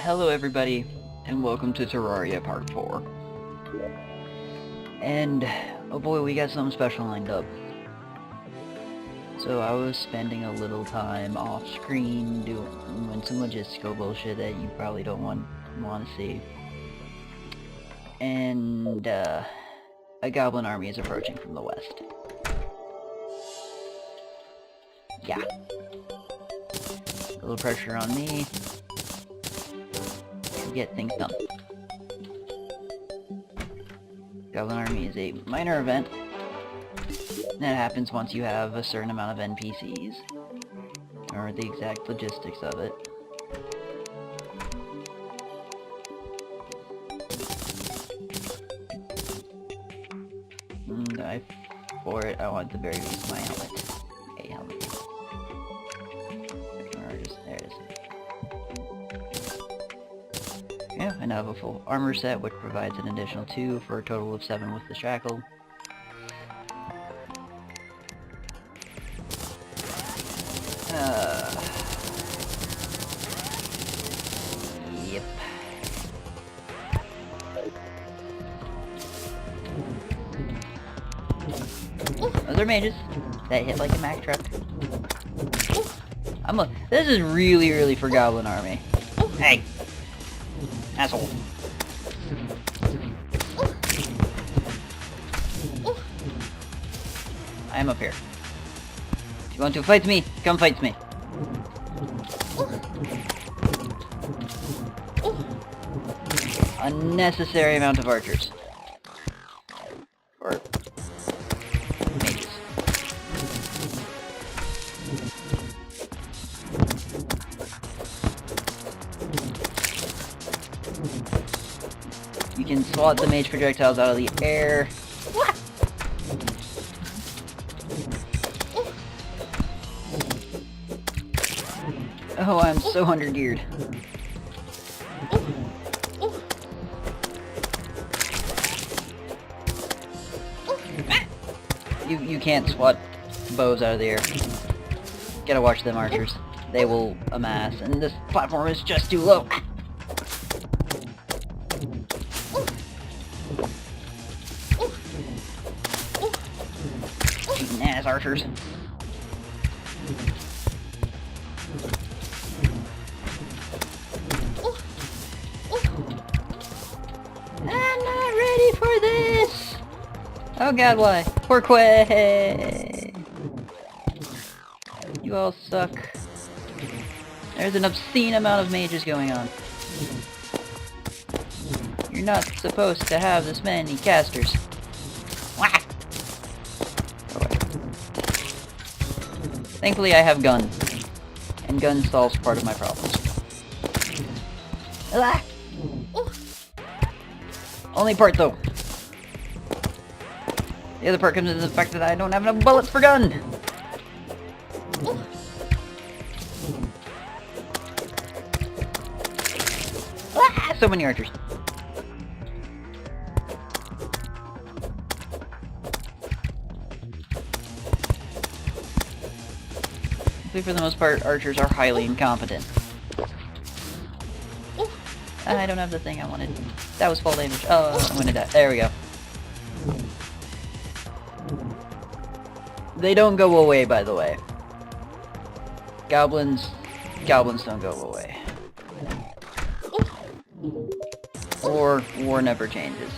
Hello everybody, and welcome to Terraria Part 4. And, oh boy, we got something special lined up. So I was spending a little time off screen doing some logistical bullshit that you probably don't want to see. And, a goblin army is approaching from the west. Yeah. A little pressure on me to get things done. Goblin army is a minor event that happens once you have a certain amount of NPCs, or the exact logistics of it. And for it, I want the very least of my helmet. A helmet. There it is. Yeah, I now have a full armor set, which provides an additional 2 for a total of 7 with the shackle. Yep. Those are mages that hit like a Mack truck. This is really for Goblin Army. Hey! Asshole. I am up here. If you want to fight me, come fight me. Unnecessary amount of archers. Or mages. You can swat the mage projectiles out of the air. Oh, I'm so under-geared. You can't swat bows out of the air. Gotta watch them archers. They will amass, and this platform is just too low. Cheating ass archers. I'm not ready for this! Oh god, why? Poor Quay! You all suck. There's an obscene amount of mages going on. You're not supposed to have this many casters. Whack! Go away. Thankfully I have gun. And gun solves part of my problems. Ah! Only part though. The other part comes into the fact that I don't have enough bullets for gun. Ah, so many archers. For the most part, archers are highly incompetent. I don't have the thing I wanted. That was full damage. Oh, I'm gonna die. There we go. They don't go away, by the way. Goblins don't go away. War never changes.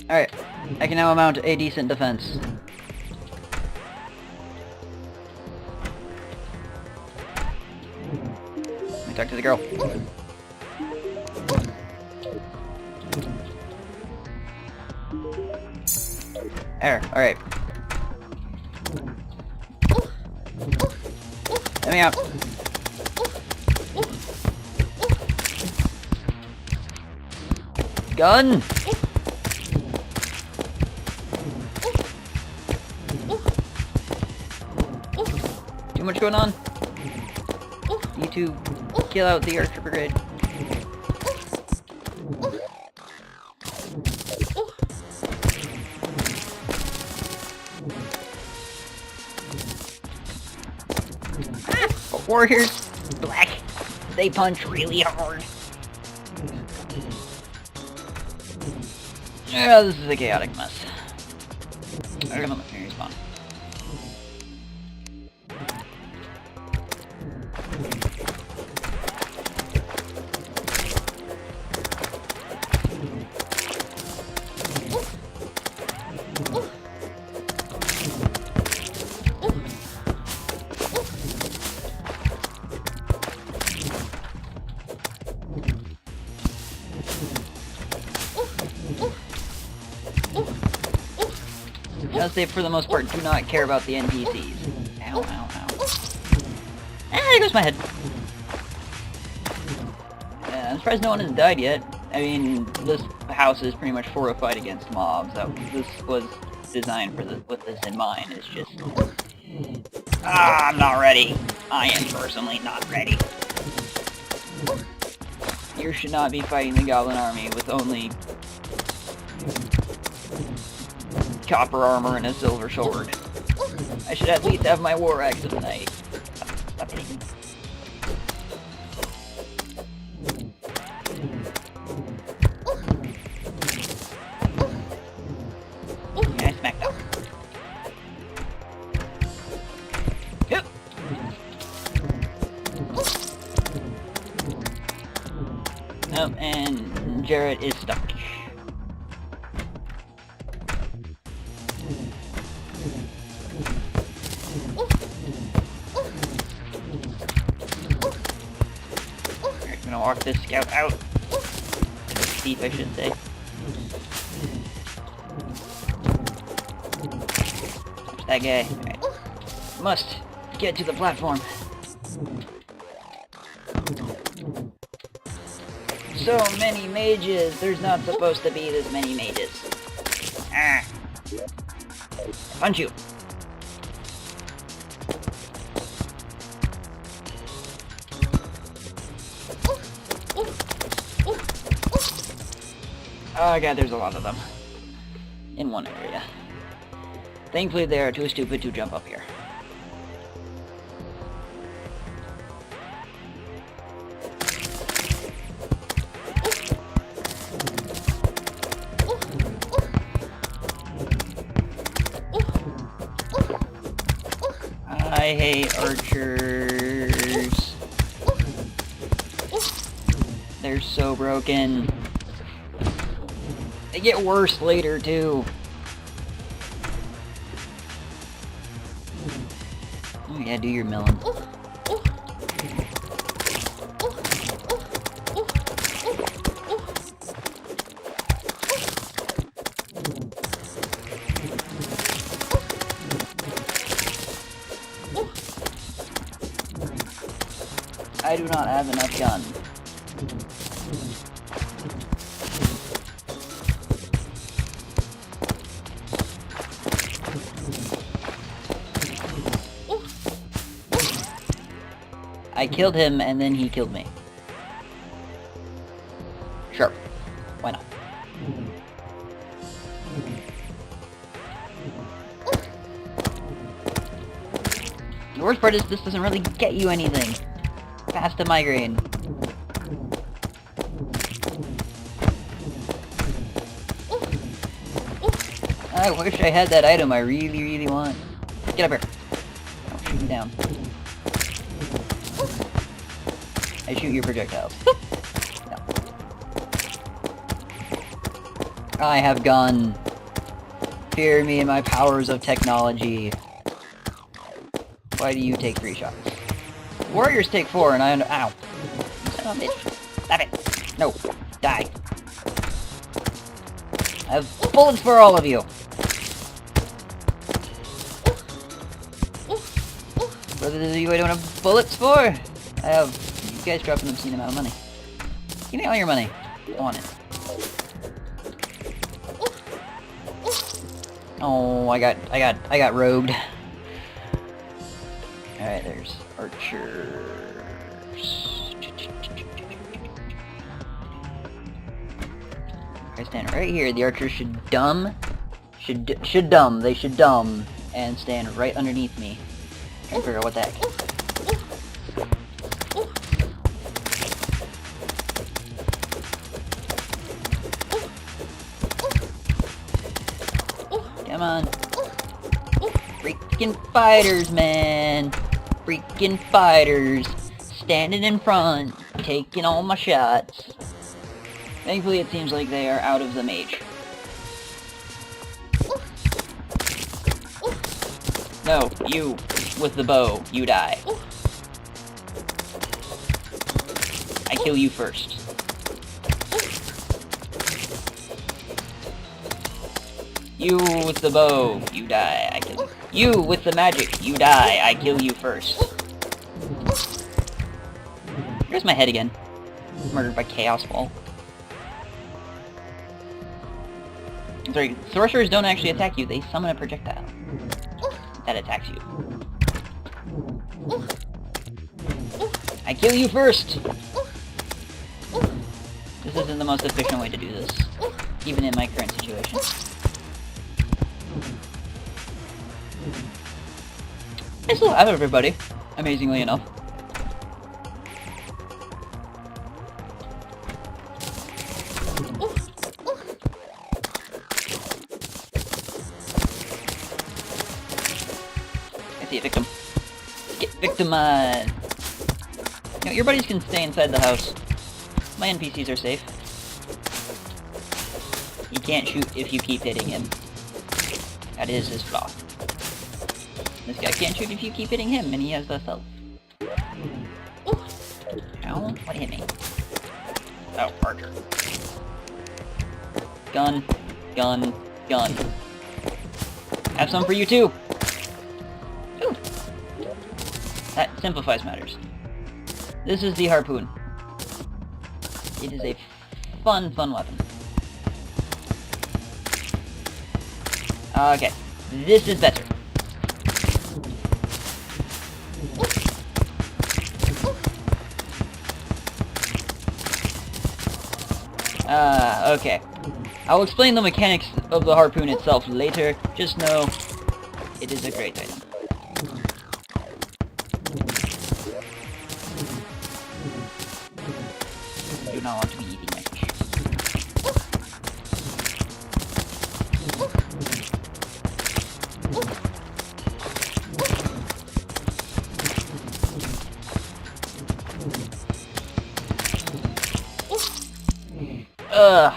Alright, I can now mount a decent defense. Let me talk to the girl. There, alright. Let me out. Gun! Too much going on. You two, kill out the archer brigade. Warriors, black, they punch really hard. Yeah, this is a chaotic mess. I'm gonna let me respawn. They, for the most part, do not care about the NPCs. Ow, ow, ow. Ah, there goes my head. Yeah, I'm surprised no one has died yet. I mean, this house is pretty much fortified against mobs. This was designed with this in mind. It's just... I'm not ready. I am personally not ready. You should not be fighting the goblin army with only... copper armor and a silver sword. I should at least have my war axe of the night. Stop hitting me. Yeah, I smacked up. Yep. Oh, and Jarrett is stuck. Walk this scout out. Thief, I should say. There's that guy. Alright. Must get to the platform. So many mages! There's not supposed to be this many mages. Ah. Punch you! Oh god, there's a lot of them. In one area. Thankfully they are too stupid to jump up here. I hate archers. They're so broken. They get worse later, too. Oh yeah, do your milling. I do not have enough guns. I killed him, and then he killed me. Sure. Why not? The worst part is this doesn't really get you anything. Past a migraine. I wish I had that item I really, really want. Get up here. I'll shoot you down. I shoot your projectiles. No. I have gun. Fear me and my powers of technology. Why do you take 3 shots? Warriors take 4 and I ow. Oh, bitch. Stop it. No. Die. I have bullets for all of you. What are you I don't have bullets for? I have... You guys dropped an obscene amount of money. Give me all your money. I want it. Oh, I got rogued. Alright, there's Archers. I stand right here. The archers should dumb. They should dumb and stand right underneath me. Trying to figure out what the heck. Come on. Freaking fighters, man. Freaking fighters. Standing in front, taking all my shots. Thankfully, it seems like they are out of the mage. No, you with the bow, you die. I kill you first. You with the bow, you die, I kill you. You with the magic, you die, I kill you first. Here's my head again. Murdered by Chaos Ball. Sorry, sorcerers don't actually attack you, they summon a projectile that attacks you. I kill you first! This isn't the most efficient way to do this, even in my current situation. I still have everybody, amazingly enough. I see a victim. Get victimized! You know, your buddies can stay inside the house. My NPCs are safe. He can't shoot if you keep hitting him. That is his flaw. This guy can't shoot if you keep hitting him, and he has less health. Ow, what hit me? Oh, archer. Gun, gun, gun. Have some for you too! Ooh. That simplifies matters. This is the harpoon. It is a fun weapon. Okay, this is better. Okay. I'll explain the mechanics of the harpoon itself later. Just know, it is a great item. I do not want to be eating my fish.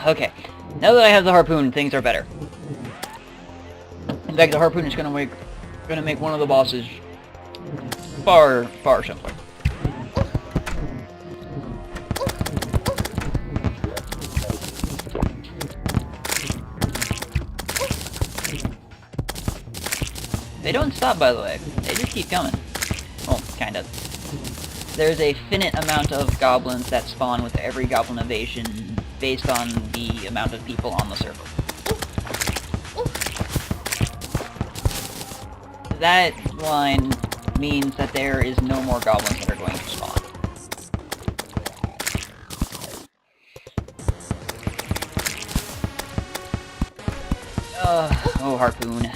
Okay. Now that I have the harpoon, things are better. In fact, the harpoon is gonna make one of the bosses far simpler. They don't stop, by the way. They just keep coming. Well, kind of. There's a finite amount of goblins that spawn with every goblin invasion based on the amount of people on the server. That line means that there is no more goblins that are going to spawn. Oh, harpoon.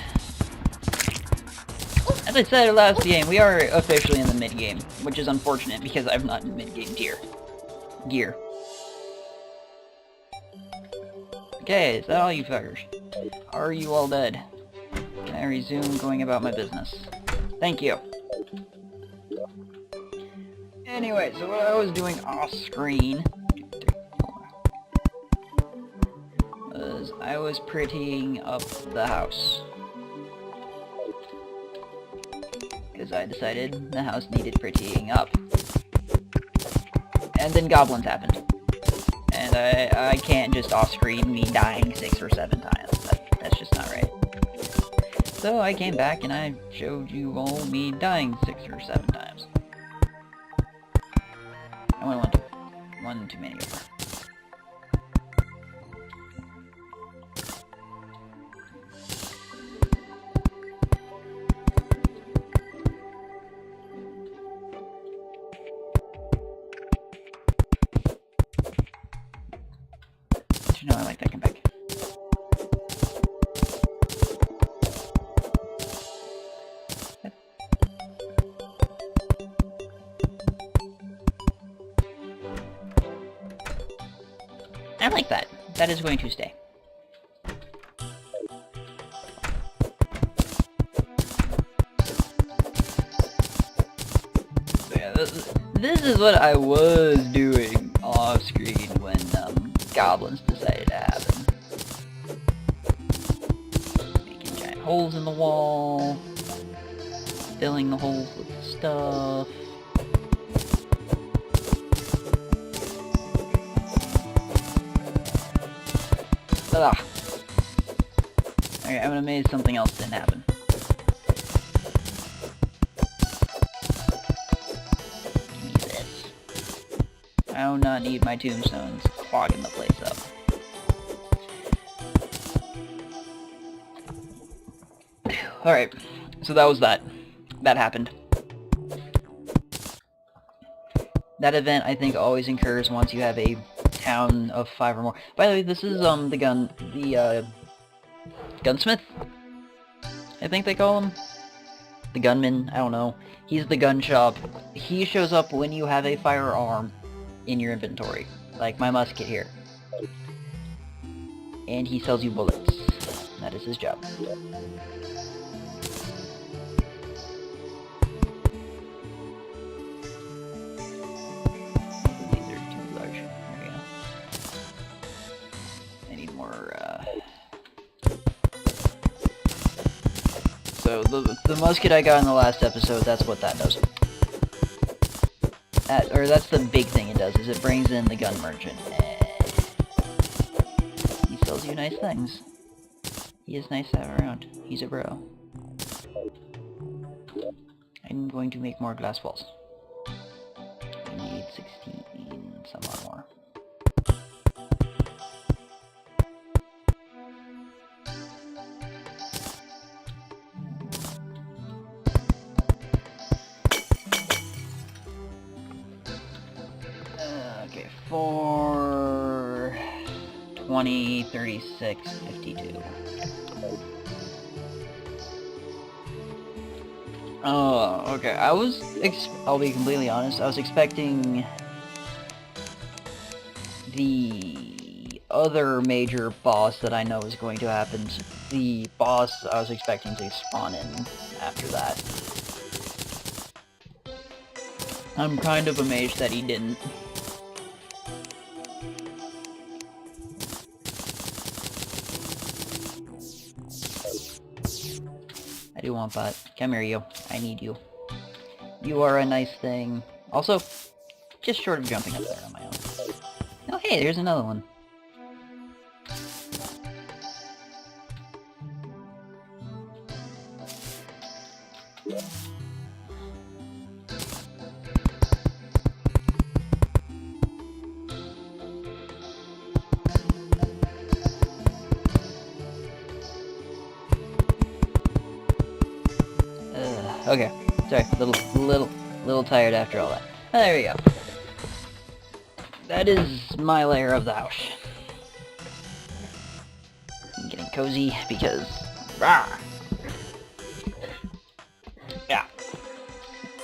As I said last game, we are officially in the mid-game, which is unfortunate because I'm not in mid-game gear. Okay, is that all you fuckers? Are you all dead? Can I resume going about my business? Thank you. Anyway, so what I was doing off-screen was I was prettying up the house. Because I decided the house needed prettying up. And then goblins happened. And I can't just off-screen me dying 6 or 7 times. That's just not right. So I came back and I showed you all me dying 6 or 7 times. I went one too many over. Actually, no, I like that. Come back. I like that. That is going to stay. So yeah, this is what I was doing off screen when goblins decided to happen. Making giant holes in the wall, filling the holes with stuff. Ugh. Okay, I'm amazed something else didn't happen. Give me this. I do not need my tombstones clogging the place up. Alright, so that was that. That happened. That event, I think, always occurs once you have a town of 5 or more. By the way, this is, the gunsmith? I think they call him? The gunman? I don't know. He's the gun shop. He shows up when you have a firearm in your inventory. Like my musket here. And he sells you bullets. That is his job. So, the musket I got in the last episode, that's what that does. Or that's the big thing it does, is it brings in the gun merchant. He sells you nice things. He is nice to have around. He's a bro. I'm going to make more glass walls. I need 16 some odd more. Okay, 4, 20, 36, 52. Oh, okay. I'll be completely honest, I was expecting the other major boss that I know is going to happen. The boss I was expecting to spawn in after that. I'm kind of amazed that he didn't. I do want that. Come here, you. I need you. You are a nice thing. Also, just short of jumping up there on my own. Oh hey, there's another one. Okay. Sorry, little tired after all that. There we go. That is my layer of the house. I'm getting cozy because... Rah! Yeah.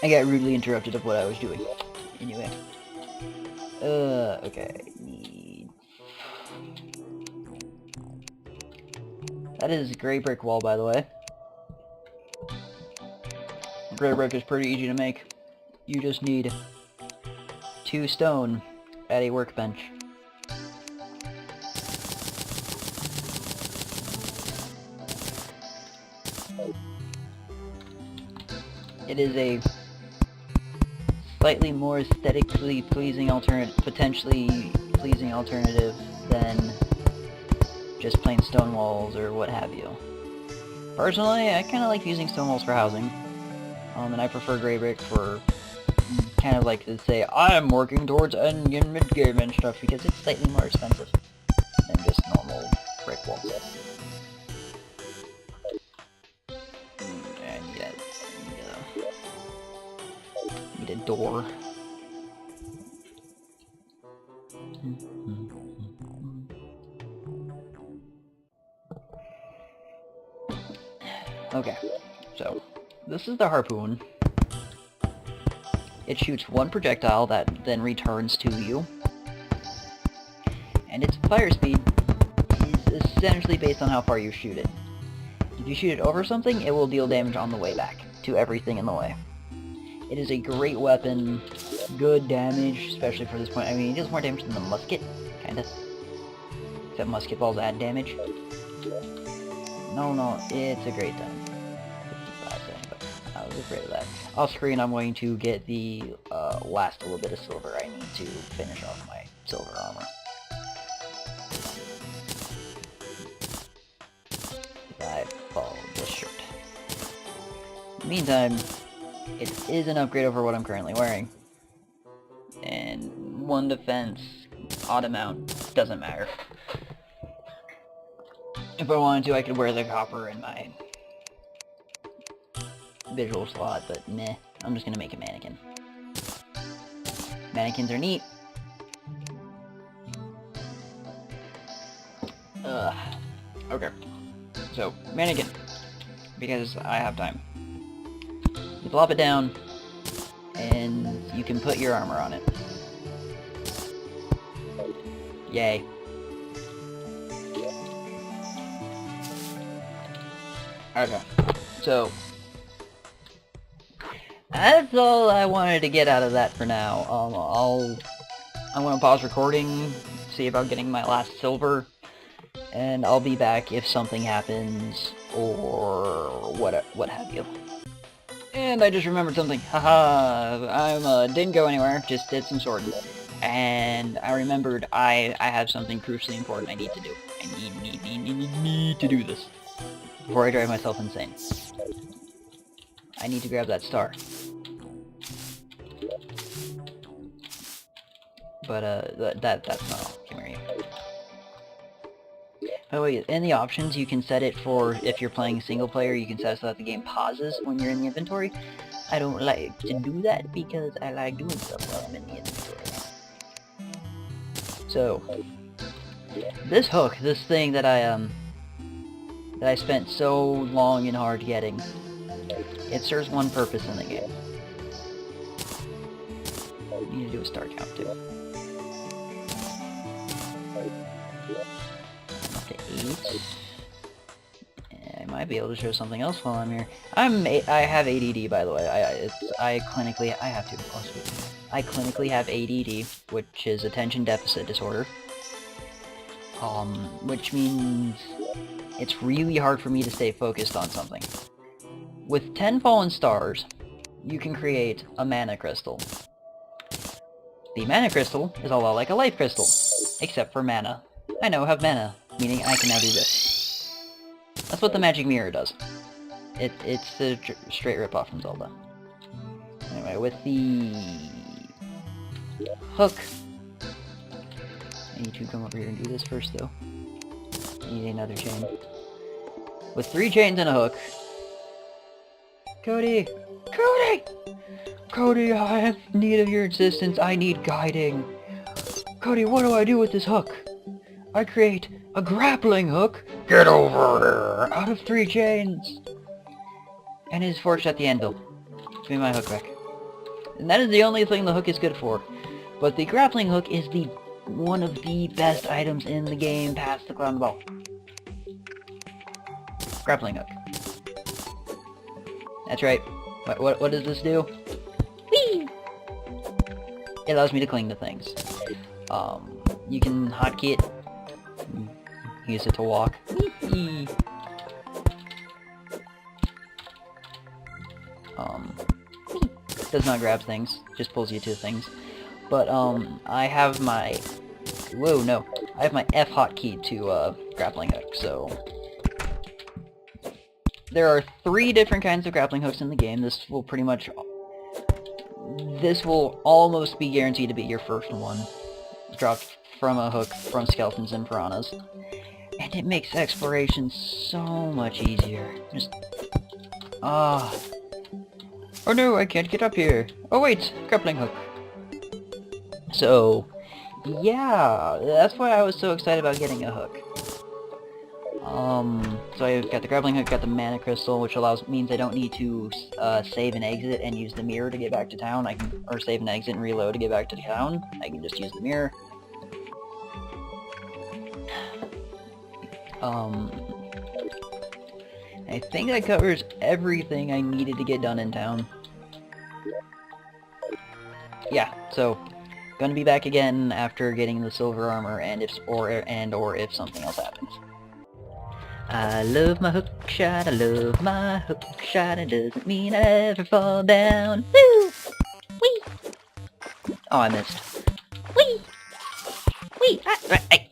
I got rudely interrupted of what I was doing. Anyway. Okay. That is gray brick wall, by the way. Gray brick is pretty easy to make. You just need 2 stone at a workbench. It is a slightly more aesthetically pleasing potentially pleasing alternative than just plain stone walls or what have you. Personally, I kind of like using stone walls for housing. And I prefer gray brick for kind of like to say, I'm working towards ending mid-game and stuff, because it's slightly more expensive than just normal brick walls. I need a door. Okay, so this is the harpoon. It shoots one projectile that then returns to you. And its fire speed is essentially based on how far you shoot it. If you shoot it over something, it will deal damage on the way back to everything in the way. It is a great weapon, good damage, especially for this point. I mean, it does more damage than the musket, kinda. Except musket balls add damage. No, it's a great time. 55 seconds, but I was afraid of that. Off screen, I'm going to get the last little bit of silver I need to finish off my silver armor. If I fall just short. In the meantime, it is an upgrade over what I'm currently wearing. And one defense, odd amount, doesn't matter. If I wanted to, I could wear the copper in my visual slot, but meh. I'm just gonna make a mannequin. Mannequins are neat. Okay. So, mannequin. Because I have time. You plop it down, and you can put your armor on it. Yay. Okay, so that's all I wanted to get out of that for now. I'm gonna pause recording, see about getting my last silver, and I'll be back if something happens or what have you. And I just remembered something. Haha, didn't go anywhere, just did some sorting. And I remembered I have something crucially important I need to do. I need to do this before I drive myself insane. I need to grab that star. But, that's not all. Come here, you. By the way, in the options, you can set it for, if you're playing single player, you can set it so that the game pauses when you're in the inventory. I don't like to do that because I like doing stuff while I'm in the inventory. So, this hook, this thing that I spent so long and hard getting, it serves one purpose in the game. You need to do a star count too. Up to 8. I might be able to show something else while I'm here. I have ADD, by the way. I clinically have ADD, which is attention deficit disorder. Which means it's really hard for me to stay focused on something. With 10 fallen stars, you can create a mana crystal. The mana crystal is a lot like a life crystal, except for mana. I now have mana, meaning I can now do this. That's what the magic mirror does. It's the straight rip-off from Zelda. Anyway, with the hook, I need to come over here and do this first, though. I need another chain. With 3 chains and a hook. Cody! Cody! Cody, I have need of your assistance. I need guiding. Cody, what do I do with this hook? I create a grappling hook. Get over here! Out of 3 chains. And it's forged at the anvil. Give me my hook back. And that is the only thing the hook is good for. But the grappling hook is one of the best items in the game past the clown ball. Grappling hook. That's right. What does this do? Whee! It allows me to cling to things. You can hotkey it. Use it to walk. Whee! Does not grab things, just pulls you to things. But, I have my... Whoa, no. I have my F hotkey to, grappling hook, so... There are 3 different kinds of grappling hooks in the game. This will almost be guaranteed to be your first one. Dropped from a hook from skeletons and piranhas. And it makes exploration so much easier. Just... Oh no, I can't get up here. Oh wait, grappling hook. So, yeah, that's why I was so excited about getting a hook. So I've got the grappling hook, got the mana crystal, which means I don't need to save and exit and use the mirror to get back to town. Or save and exit and reload to get back to town. I can just use the mirror. I think that covers everything I needed to get done in town. Yeah, so gonna be back again after getting the silver armor, and if something else happens. I love my hook shot, I love my hook shot, it doesn't mean I ever fall down. Woo! Whee! Oh, I missed. Whee! Whee! Hey!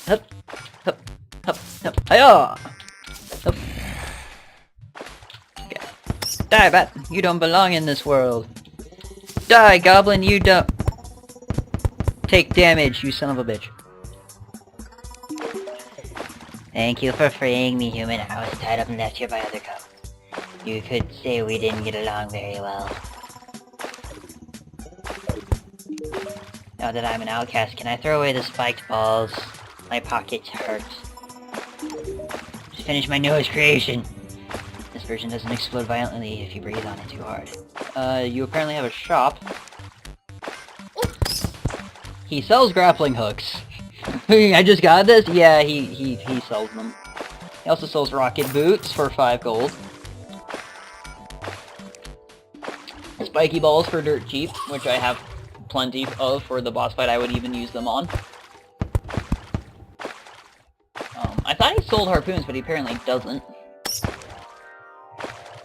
Hup! Hup! Hup! Hup! Hiya! Hup! Okay. Die, bat! You don't belong in this world. Die, goblin! You don't... Take damage, you son of a bitch. Thank you for freeing me, human. I was tied up and left here by other goblins. You could say we didn't get along very well. Now that I'm an outcast, can I throw away the spiked balls? My pockets hurt. Just finished my newest creation. This version doesn't explode violently if you breathe on it too hard. You apparently have a shop. He sells grappling hooks. I just got this? Yeah, he sells them. He also sells rocket boots for 5 gold. Spiky balls for dirt cheap, which I have plenty of for the boss fight. I would even use them on. I thought he sold harpoons, but he apparently doesn't.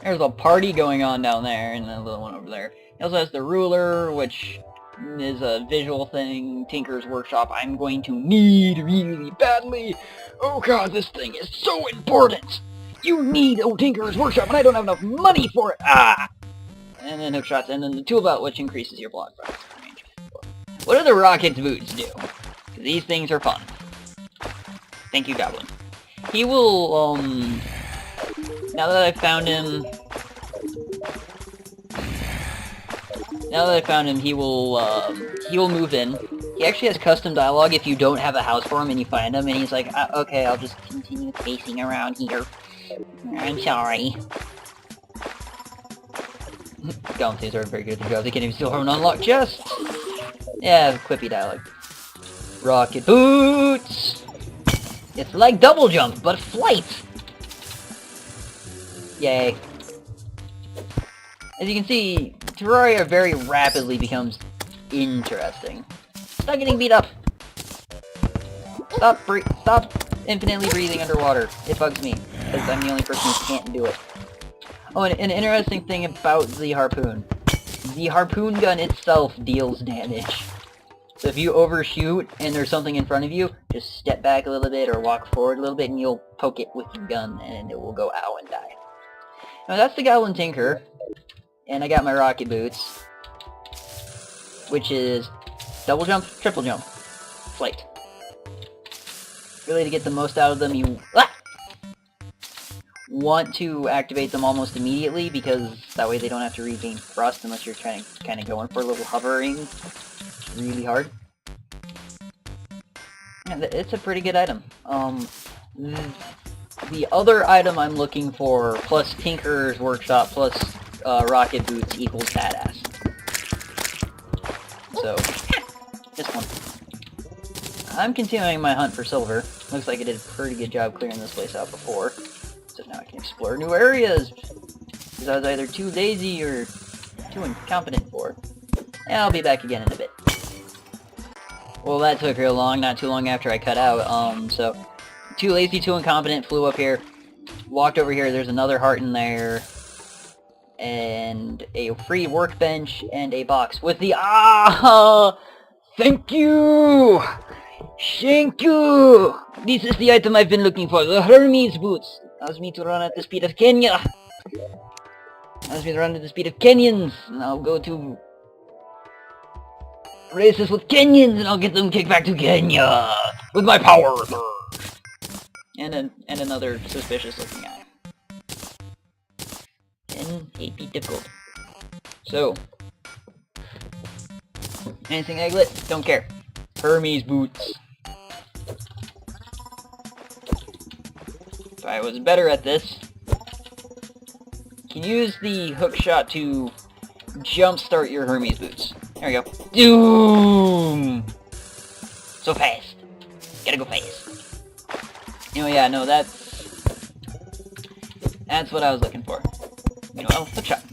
There's a party going on down there, and another one over there. He also has the ruler, which is a visual thing. Tinker's Workshop I'm going to need really badly. Oh god, this thing is so important! You need a Tinker's Workshop, and I don't have enough money for it! Ah! And then hook shots, and then the tool belt, which increases your block range. What do the rocket boots do? These things are fun. Thank you, Goblin. He will, now that I've found him... he will move in. He actually has custom dialogue if you don't have a house for him and you find him, and he's like, okay, I'll just continue pacing around here. I'm sorry. Goblins are very good at their job. They can't even steal from an unlocked chest. Yeah, quippy dialogue. Rocket boots! It's like double jump, but flight! Yay. As you can see, Terraria very rapidly becomes interesting. Stop getting beat up! Stop infinitely breathing underwater. It bugs me, because I'm the only person who can't do it. Oh, and an interesting thing about the harpoon. The harpoon gun itself deals damage. So if you overshoot and there's something in front of you, just step back a little bit or walk forward a little bit and you'll poke it with your gun and it will go ow and die. Now that's the Goblin Tinker. And I got my rocket boots, which is double jump, triple jump, flight. Really, to get the most out of them, you want to activate them almost immediately, because that way they don't have to regain thrust unless you're kind of going for a little hovering really hard. Yeah, it's a pretty good item. The other item I'm looking for, plus Tinker's Workshop, plus rocket boots equals badass. So, this one. I'm continuing my hunt for silver. Looks like I did a pretty good job clearing this place out before. So now I can explore new areas! Because I was either too lazy or too incompetent for it. And I'll be back again in a bit. Well, that took real long, not too long after I cut out. So, too lazy, too incompetent, flew up here, walked over here, there's another heart in there, and a free workbench, and a box with the... Thank you! Thank you! This is the item I've been looking for, the Hermes boots! Allows me to run at the speed of Kenya! Allows me to run at the speed of Kenyans! And I'll go to... races with Kenyans, and I'll get them kicked back to Kenya! With my power! And another suspicious looking guy. And 8 feet difficult. So... anything Egglet? Don't care. Hermes boots. if I was better at this. You can use the hook shot to jumpstart your Hermes boots. There we go. Doom! So fast. Gotta go fast. Oh yeah, no, that's what I was looking for. You know, hook shot.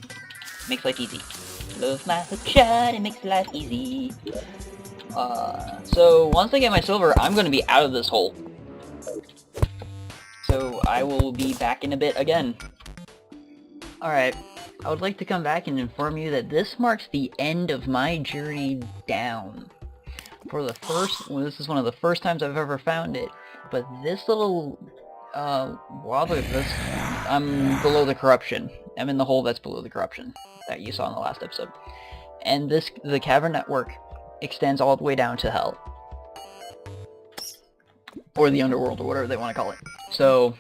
Makes life easy. Love my hook shot, it makes life easy. So once I get my silver, I'm gonna be out of this hole. So I will be back in a bit again. Alright, I would like to come back and inform you that this marks the end of my journey down. This is one of the first times I've ever found it, but this little, I'm below the corruption. I'm in the hole that's below the corruption that you saw in the last episode. And the cavern network extends all the way down to hell. Or the underworld, or whatever they want to call it. So,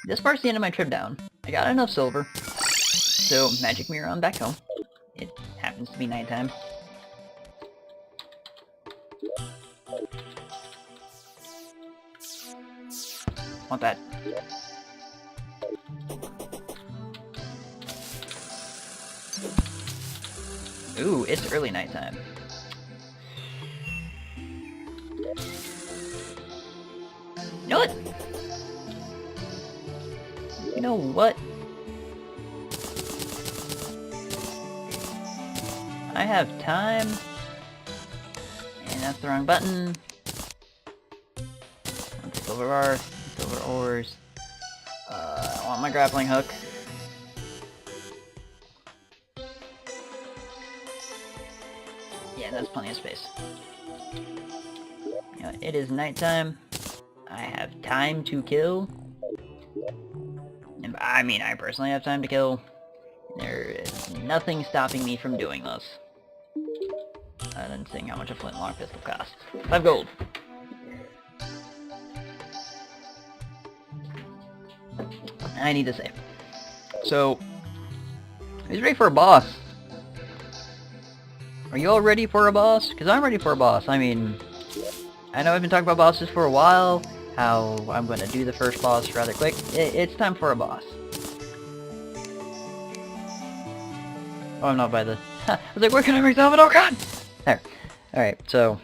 this marks the end of my trip down. I got enough silver. So, magic mirror on back home. It happens to be nighttime. Want that. Ooh, it's early nighttime. You know what? You know what? I have time. And that's the wrong button. Silver bar, silver ores. I want my grappling hook. Yeah, that's plenty of space. You know, it is nighttime. I have time to kill. And I mean, I personally have time to kill. There is nothing stopping me from doing this. Other than seeing how much a flintlock pistol costs. 5 gold. I need to save. So, who's ready for a boss? Are you all ready for a boss? Because I'm ready for a boss. I mean, I know I've been talking about bosses for a while, how I'm going to do the first boss rather quick. It's time for a boss. Oh, I'm not by the... I was like, where can I bring myself? Oh god! There. Alright, so...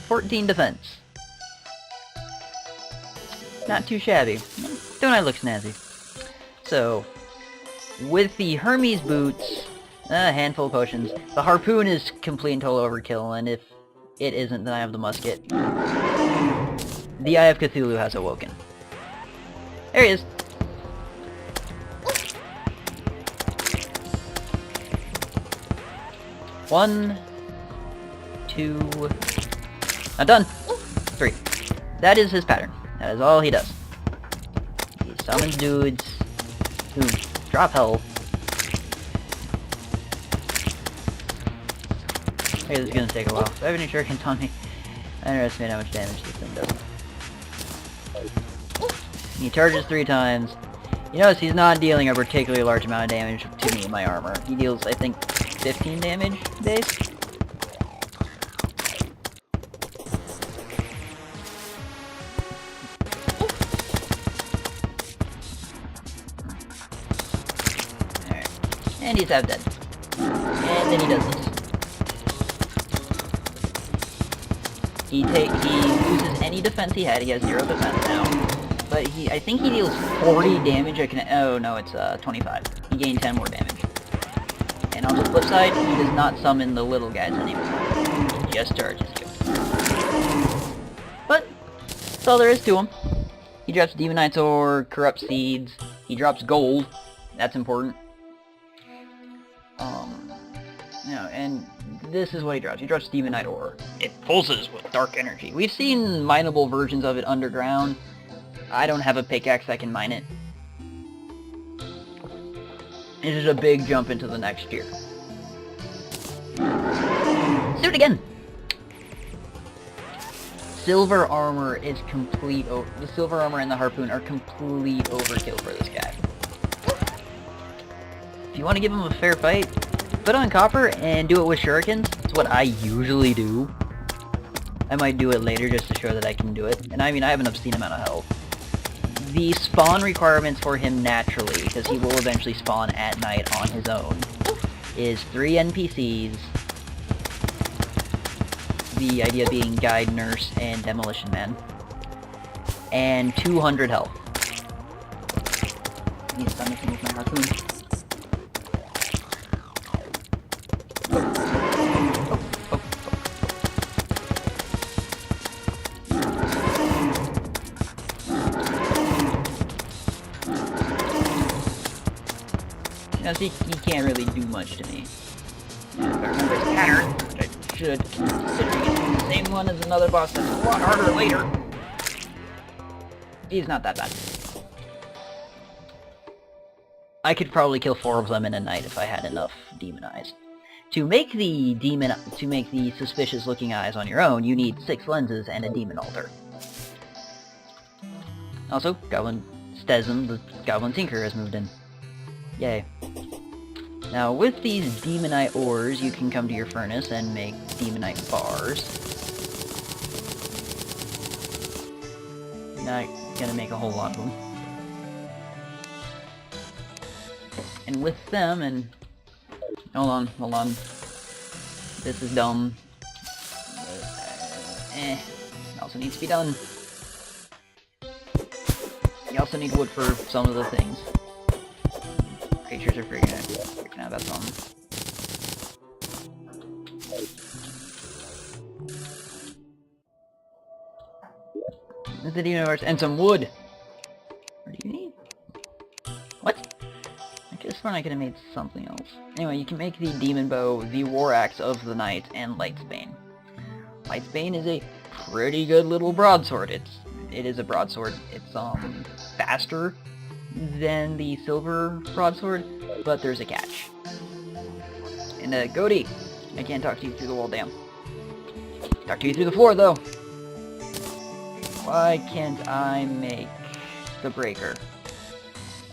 14 defense. Not too shabby. Don't I look snazzy? So, with the Hermes boots, a handful of potions, the harpoon is complete and total overkill, and if it isn't, then I have the musket. The Eye of Cthulhu has awoken. There he is! One, two, not done. 3. That is his pattern. That is all he does. He summons dudes who drop health. Hey, this is gonna take a while. Do I have any shurikens on me? I underestimate how much damage this thing does. He charges 3 times. You notice he's not dealing a particularly large amount of damage to me in my armor. He deals, I think, 15 damage base. Alright. And he's half dead. And then he does this. He loses any defense he had. He has 0 defense now. But I think he deals 40 damage. Oh no, it's 25. He gained 10 more damage. And on the flip side, he does not summon the little guys anymore. He just charges you. But that's all there is to him. He drops Demonite's Ore, Corrupt Seeds. He drops gold. That's important. And this is what he drops. He drops Demonite Ore. It pulses with dark energy. We've seen mineable versions of it underground. I don't have a pickaxe that can mine it. It is a big jump into the next tier. Let's do it again! Silver armor is complete. The silver armor and the harpoon are complete overkill for this guy. If you want to give him a fair fight, put on copper and do it with shurikens. That's what I usually do. I might do it later just to show that I can do it. And I mean, I have an obscene amount of health. The spawn requirements for him naturally, because he will eventually spawn at night on his own, is 3 NPCs. The idea being Guide, Nurse, and Demolition Man. And 200 health. He's stomaching with my harpoon. Now see, he can't really do much to me. If I remember his pattern, which I should, considering it's the same one as another boss that's a lot harder later. He's not that bad. I could probably kill 4 of them in a night if I had enough demon eyes. To make the suspicious looking eyes on your own, you need 6 lenses and a demon altar. Also, Goblin Stesm, the Goblin Tinker, has moved in. Yay. Now, with these demonite ores, you can come to your furnace and make demonite bars. Not gonna make a whole lot of them. And with them, and... Hold on. This is dumb. It also needs to be done. You also need wood for some of the things. Creatures are freaking out about something. The universe and some wood. What do you need? What? I could have sworn I could have made something else. Anyway, you can make the demon bow, the war axe of the night, and Lightsbane. Lightsbane is a pretty good little broadsword. It is a broadsword. It's faster than the silver broadsword, but there's a catch. And Goaty, I can't talk to you through the wall, damn. Talk to you through the floor, though. Why can't I make the breaker?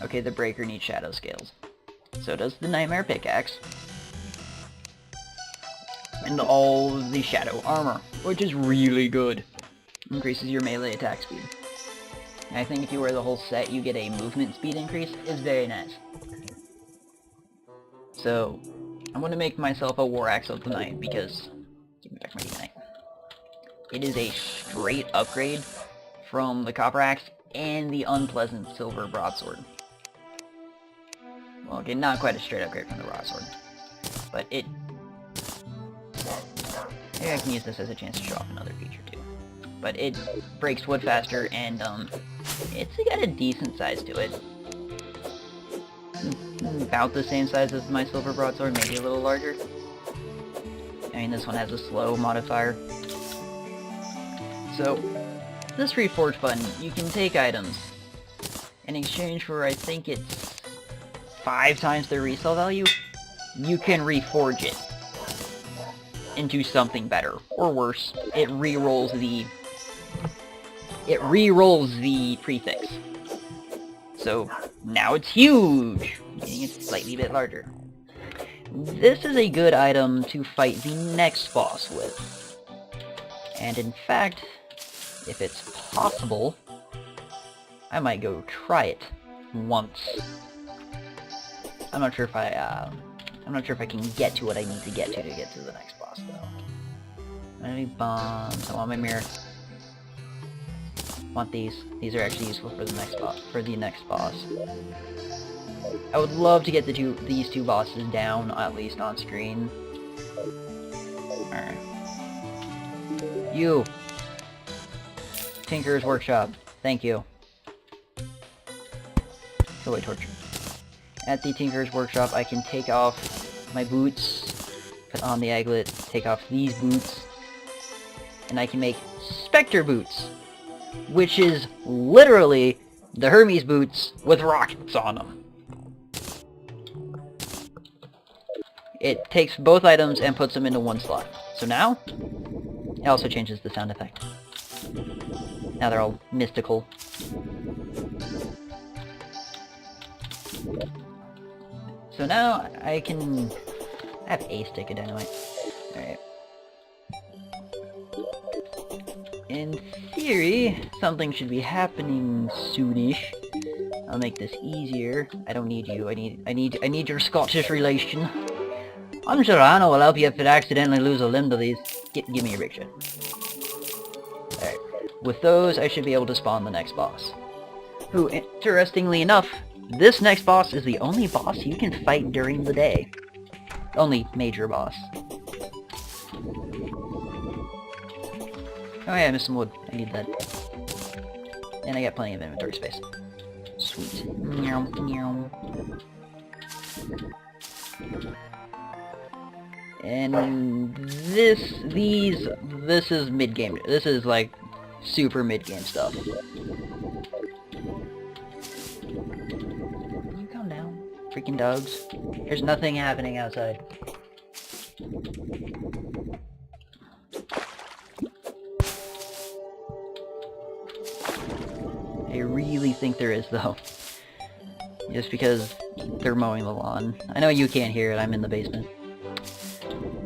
Okay, the breaker needs shadow scales. So does the nightmare pickaxe. And all the shadow armor, which is really good. Increases your melee attack speed. And I think if you wear the whole set, you get a movement speed increase. It's very nice. So, I'm going to make myself a war axe of the night because... Give me back my demon. It is a straight upgrade from the copper axe and the unpleasant silver broadsword. Well, okay, not quite a straight upgrade from the broadsword, but it... Maybe I can use this as a chance to show off another feature too. But it breaks wood faster, and it's got a decent size to it. About the same size as my silver broadsword, maybe a little larger. I mean, this one has a slow modifier. So, this reforge button, you can take items in exchange for, I think it's 5 times their resale value. You can reforge it into something better or worse. It re-rolls the prefix. So now it's huge, making it slightly bit larger. This is a good item to fight the next boss with. And in fact, if it's possible, I might go try it once. I'm not sure if I can get to what I need to get to the next boss though. I need bombs. I want my mirror. I want these. These are actually useful for the next boss. I would love to get these two bosses down, at least on screen. Alright. You! Tinker's Workshop. Thank you. Killboy Torture. At the Tinker's Workshop, I can take off my boots, put on the aglet, take off these boots, and I can make Spectre boots, which is literally the Hermes boots with rockets on them. It takes both items and puts them into one slot. So now, it also changes the sound effect. Now they're all mystical. So now I have a stick of dynamite. Alright. in theory, something should be happening soonish. I'll make this easier. I don't need you. I need your Scottish relation. I'm sure Anna will help you if you accidentally lose a limb to these. Give me your big shit. Alright. With those, I should be able to spawn the next boss. Who, interestingly enough, this next boss is the only boss you can fight during the day. Only major boss. Oh yeah, I missed some wood. I need that. And I got plenty of inventory space. Sweet. Meow, meow. And this is mid-game. This is like super mid-game stuff. Can you calm down? Freaking dogs. There's nothing happening outside. I really think there is, though. Just because they're mowing the lawn. I know you can't hear it, I'm in the basement.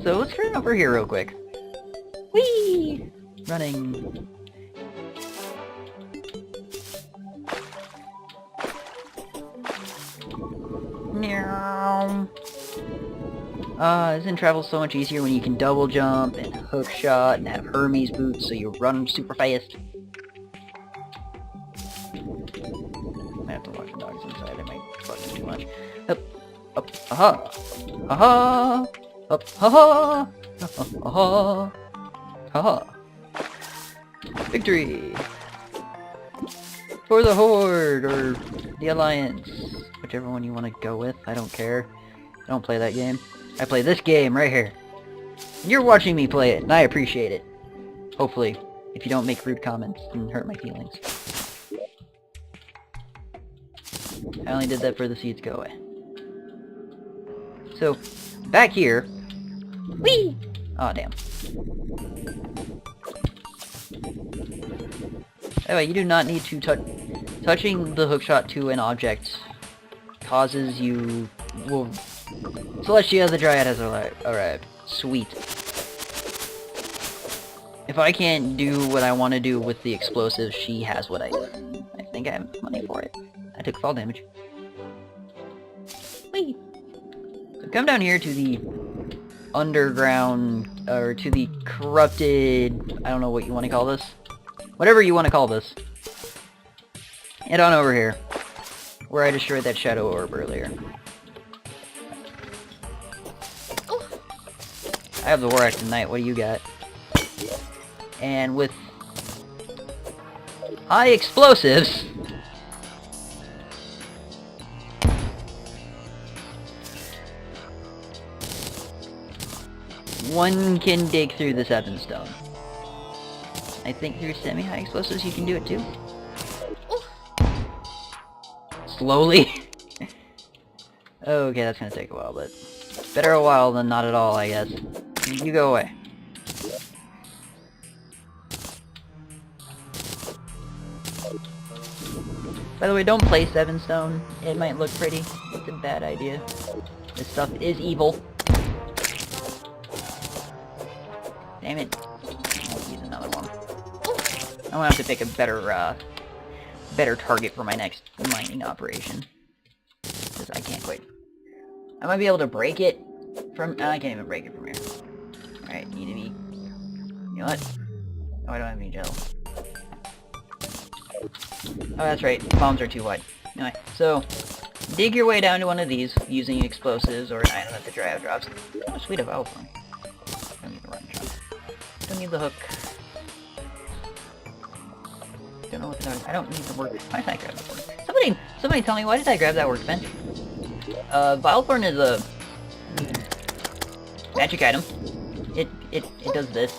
So let's run over here real quick. Whee! Running. Meow. Isn't travel so much easier when you can double jump and hook shot and have Hermes boots so you run super fast? I have to watch the dogs inside, I might fuck them too much. Up, up, aha! Aha! Up, ha-ha! Ha-ha! Ha-ha! Victory! For the Horde, or the Alliance. Whichever one you want to go with, I don't care. I don't play that game. I play this game right here. And you're watching me play it, and I appreciate it. Hopefully, if you don't make rude comments and hurt my feelings. I only did that for the seeds go away. So, back here... Whee! Aw, damn. Anyway, you do not need to touching the hookshot to an object causes you... Well, Celestia the Dryad has arrived. Sweet. If I can't do what I want to do with the explosives, she has what I need. I think I have money for it. I took fall damage. Whee! So come down here to the underground, or to the corrupted... I don't know what you want to call this. Whatever you want to call this. Head on over here, where I destroyed that shadow orb earlier. I have the War Axe tonight, what do you got? And with high explosives... one can dig through the 7 stone. I think through semi-high explosives you can do it too. Slowly? Okay, that's gonna take a while, but... better a while than not at all, I guess. You go away. By the way, don't play 7 stone. It might look pretty. It's a bad idea. This stuff is evil. Damn it. I'll use another one. I'm gonna have to pick a better target for my next mining operation. Because I can't quite... I might be able to break it from... I can't even break it from here. Alright, need to be... You know what? Oh, I don't have any gel. Oh, that's right. Bombs are too wide. Anyway, so... dig your way down to one of these using explosives or an item that the Dryad drops. Oh, sweet, a valve one. Don't need the run shot. Don't need the hook. Don't know what the... I don't need the work. Why did I grab the work? Somebody tell me, why did I grab that workbench? Vilethorn is a... magic item. It does this.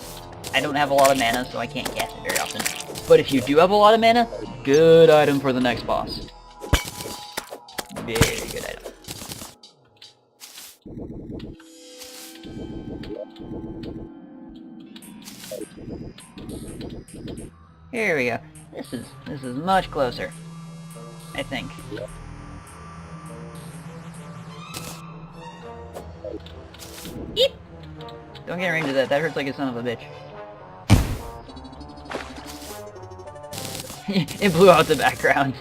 I don't have a lot of mana, so I can't cast it very often. But if you do have a lot of mana, good item for the next boss. Very good item. Here we go. This is much closer. I think. Eep! Don't get range of that. That hurts like a son of a bitch. It blew out the background.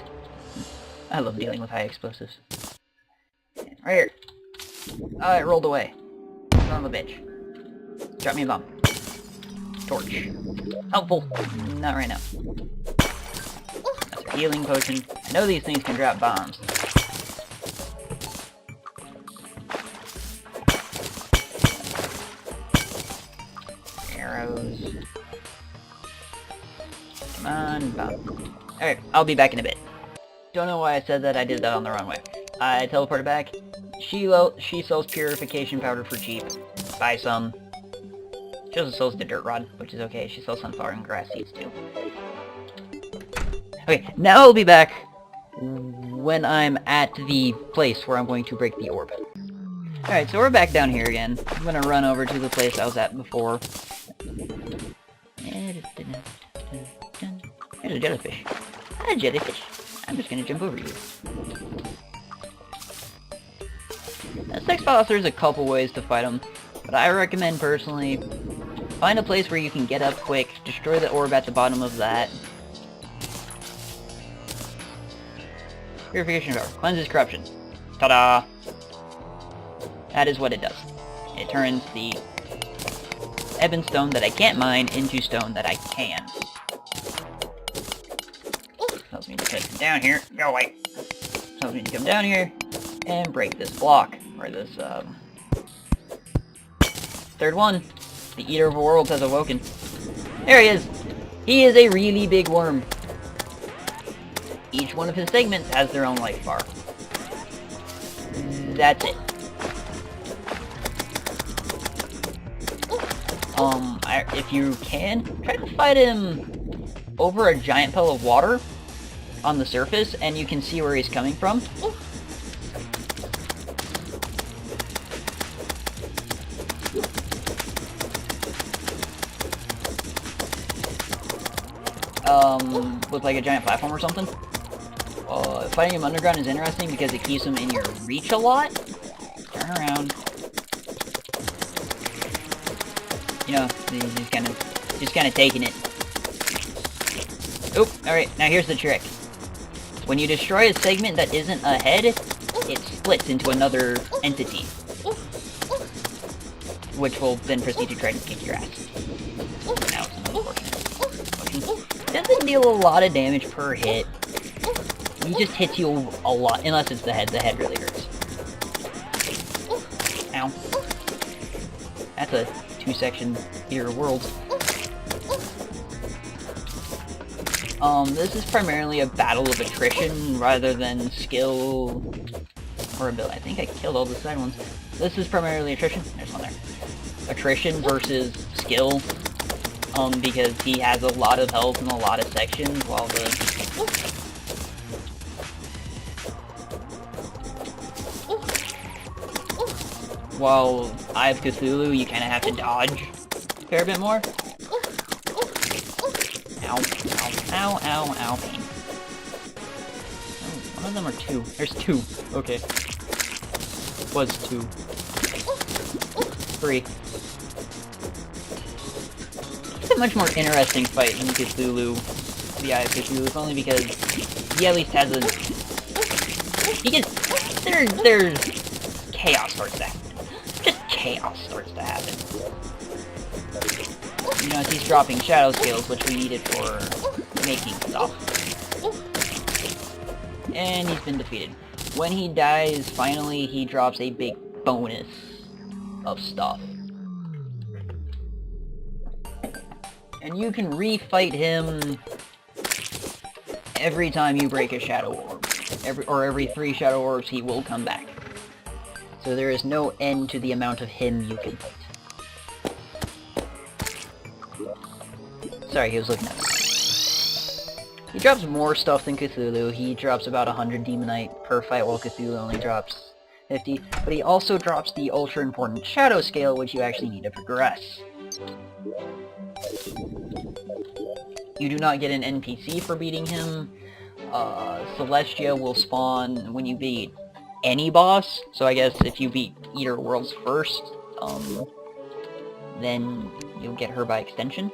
I love dealing with high explosives. Right here. Oh, it rolled away. Son of a bitch. Drop me a bomb. Torch. Helpful. Not right now. That's a healing potion. I know these things can drop bombs. Arrows. Come on, bomb. Alright, I'll be back in a bit. Don't know why I said that. I did that on the wrong way. I teleported back. She sells purification powder for cheap. Buy some. She also sells the dirt rod, which is okay. She sells sunflower and grass seeds too. Okay, now I'll be back when I'm at the place where I'm going to break the orb. Alright, so we're back down here again. I'm gonna run over to the place I was at before. There's a jellyfish. Hi, jellyfish. I'm just gonna jump over you. Sex boss, there's a couple ways to fight them, but I recommend personally find a place where you can get up quick, destroy the orb at the bottom of that. Purification power. Cleanses corruption. Ta-da! That is what it does. It turns the ebon stone that I can't mine into stone that I can. Tells me to come down here. Go away. Tells me to come down here and break this block. Or this, third one. The Eater of Worlds has awoken. There he is! He is a really big worm. Each one of his segments has their own life bar. That's it. If you can, try to fight him over a giant puddle of water on the surface, and you can see where he's coming from. With like a giant platform or something. Fighting him underground is interesting because it keeps him in your reach a lot. Turn around. You know, he's kind of taking it. Oop, alright, now here's the trick. When you destroy a segment that isn't a head, it splits into another entity. Which will then proceed to try to kick your ass. Now it's another portion. Doesn't deal a lot of damage per hit. He just hits you a lot, unless it's the head. The head really hurts. Ow. That's a two-section Eater of Worlds. This is primarily a battle of attrition rather than skill or ability. I think I killed all the side ones. This is primarily attrition. There's one there. Attrition versus skill. Because he has a lot of health in a lot of sections, while Eye of Cthulhu, you kind of have to dodge a fair bit more. Ow, ow, ow, ow, ow, pain. Oh, one of them are two. There's two. Okay. Was two. Three. It's a much more interesting fight than Cthulhu, the Eye of Cthulhu, if only because he at least has a... He gets... There's chaos starts to happen. Just chaos starts to happen. You know, he's dropping shadow scales, which we needed for making stuff. And he's been defeated. When he dies, finally, he drops a big bonus of stuff. And you can refight him every time you break a shadow orb. Every 3 shadow orbs, he will come back. So there is no end to the amount of him you can fight. Sorry, he was looking at me. He drops more stuff than Cthulhu. He drops about 100 Demonite per fight, while Cthulhu only drops 50. But he also drops the ultra-important Shadow Scale, which you actually need to progress. You do not get an NPC for beating him. Celestia will spawn when you beat any boss, so I guess if you beat Eater Worlds first, then you'll get her by extension.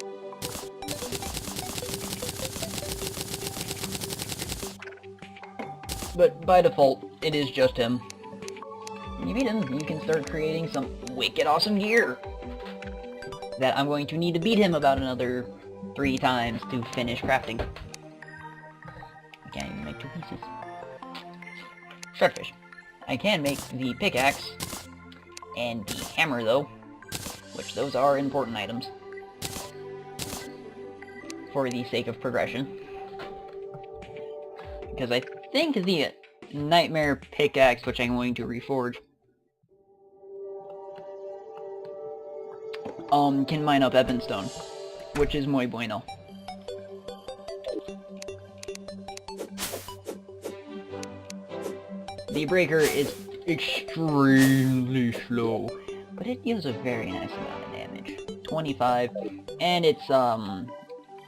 But by default, it is just him. When you beat him, you can start creating some wicked awesome gear that I'm going to need to beat him about another 3 times to finish crafting. I can't even make 2 pieces. Starfish. I can make the pickaxe and the hammer, though, which those are important items for the sake of progression. Because I think the nightmare pickaxe, which I'm going to reforge, can mine up Ebonstone, which is muy bueno. The breaker is extremely slow, but it deals a very nice amount of damage. 25, and it's,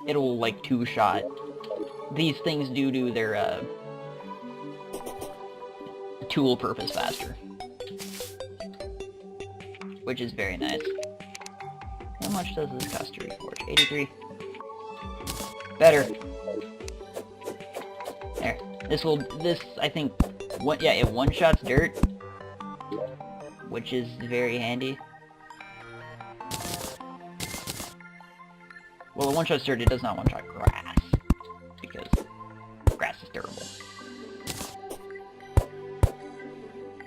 it'll, like, 2-shot. These things do their, tool purpose faster. Which is very nice. How much does this cost to reforge? 83. Better. There. This, I think, it one-shots dirt, which is very handy. Well, it one-shots dirt, it does not one-shot grass, because grass is durable.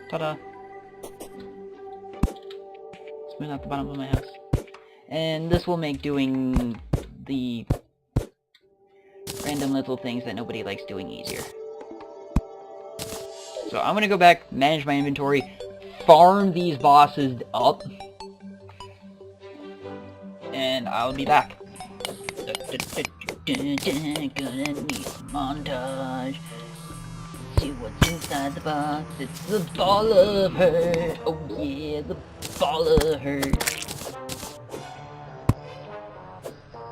Ta-da! Smooth out the bottom of my house. And this will make doing the random little things that nobody likes doing easier. So I'm gonna go back, manage my inventory, farm these bosses up, and I'll be back. Gonna need a montage. See what's inside the box. It's the ball of hurt. Oh yeah, the ball of hurt.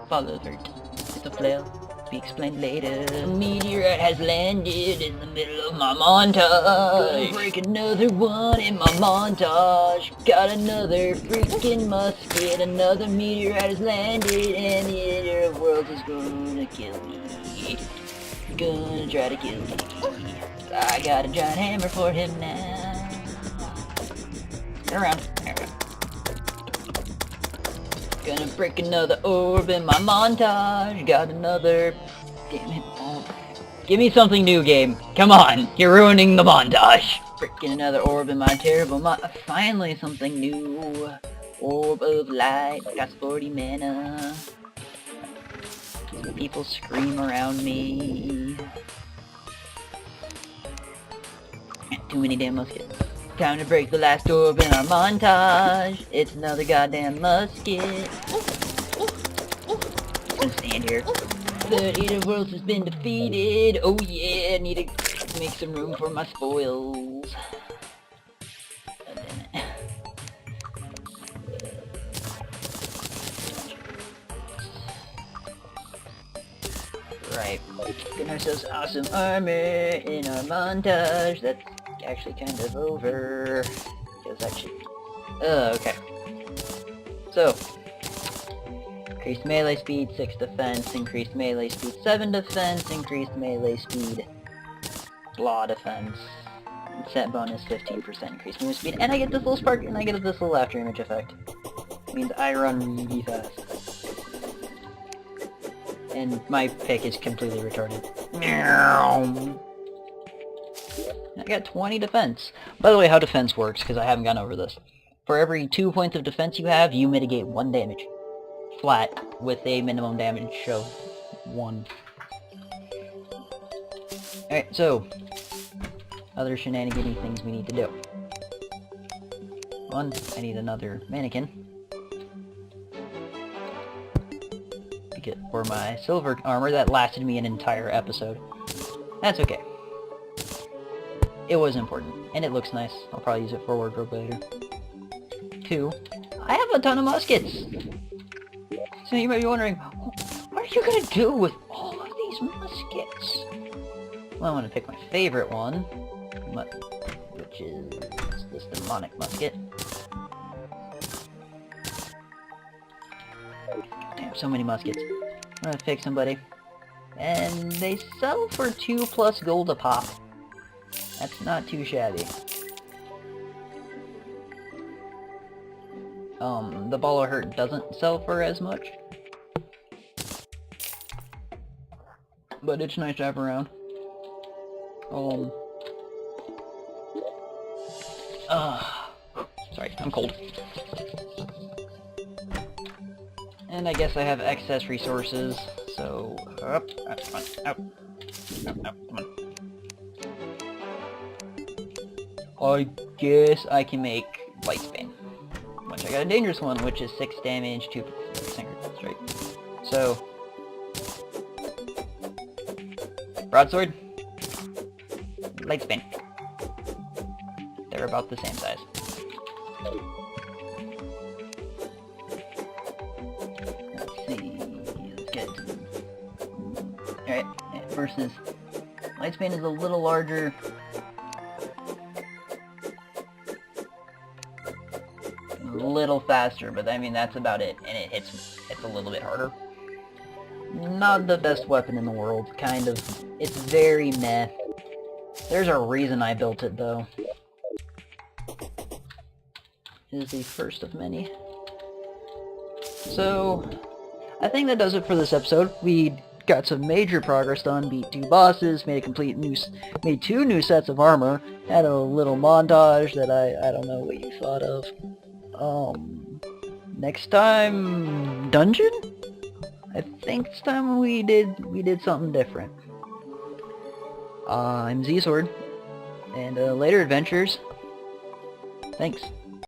Ball of hurt. It's a flail. Be explained later. A meteorite has landed in the middle of my montage. Gonna break another one in my montage. Got another freaking musket. Another meteorite has landed, and the end of the world is gonna kill me. Gonna try to kill me. I got a giant hammer for him now. Turn around. There we go. Gonna break another orb in my montage. Got another... Damn it. Oh. Give me something new, game. Come on. You're ruining the montage. Breaking another orb in my terrible finally something new. Orb of light. Got 40 mana. People scream around me. Too many damn muskets. Time to break the last orb in our montage. It's another goddamn musket. Gonna stand here. The Eater Worlds has been defeated. Oh yeah, need to make some room for my spoils. Oh, damn it. Right. Getting ourselves awesome armor in our montage. That's actually kind of over. Because actually... okay. So, increased melee speed, 6 defense, increased melee speed, 7 defense, increased melee speed, blah defense, and set bonus 15% increased movement speed, and I get this little spark, and I get this little after image effect. It means I run really fast. And my pick is completely retarded. I got 20 defense. By the way, how defense works, because I haven't gone over this. For every 2 points of defense you have, you mitigate 1 damage. Flat, with a minimum damage of 1. Alright, so, other shenanigan-y things we need to do. 1, I need another mannequin. For my silver armor that lasted me an entire episode. That's okay. It was important, and it looks nice. I'll probably use it for wardrobe later. 2, I have a ton of muskets! So you might be wondering, what are you gonna do with all of these muskets? Well, I'm gonna pick my favorite one, which is this demonic musket. Damn, so many muskets. I'm gonna pick somebody. And they sell for 2+ gold a pop. That's not too shabby. The ball of hurt doesn't sell for as much. But it's nice to have around. Sorry, I'm cold. And I guess I have excess resources, so... Up, come on, out. Come on. I guess I can make light spin. Which I got a dangerous one, which is 6 damage, 2 sinker straight. So... Broadsword. Light spin. They're about the same size. Let's see. Let's get to... Alright, versus... Light spin is a little larger. A little faster, but I mean that's about it. And it hits a little bit harder. Not the best weapon in the world, kind of. It's very meh. There's a reason I built it, though. It is the first of many. So, I think that does it for this episode. We got some major progress done, beat 2 bosses, made made 2 new sets of armor, had a little montage that I don't know what you thought of. Next time, dungeon? I think this time we did something different. I'm Z-Sword, and later adventures. Thanks.